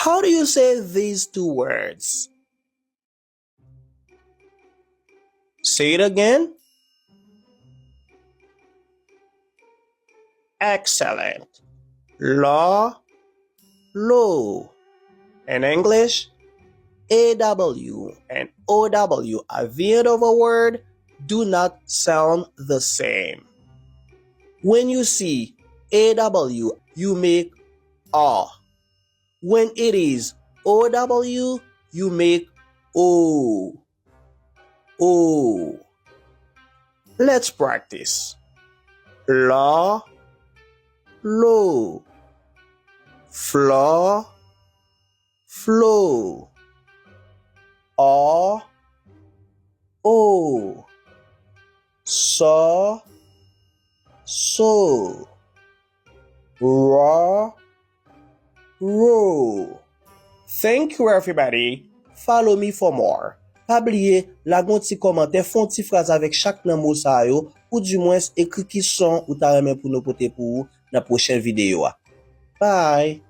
How do you say these two words? Say it again. Excellent. Law, low. In English, AW and OW at the end of a word do not sound the same. When you see AW, you make A. When it is OW, you make O. O. Let's practice. Law, low. Flaw, flow. O, so, raw, row. Thank you everybody. Follow me for more. Pa bliye, la gon ti commentaire, fon ti phrase avec chaque nan mot sa yo, ou du moins écrit qui son ou ta remen pour nous pote pour la prochaine vidéo. Bye.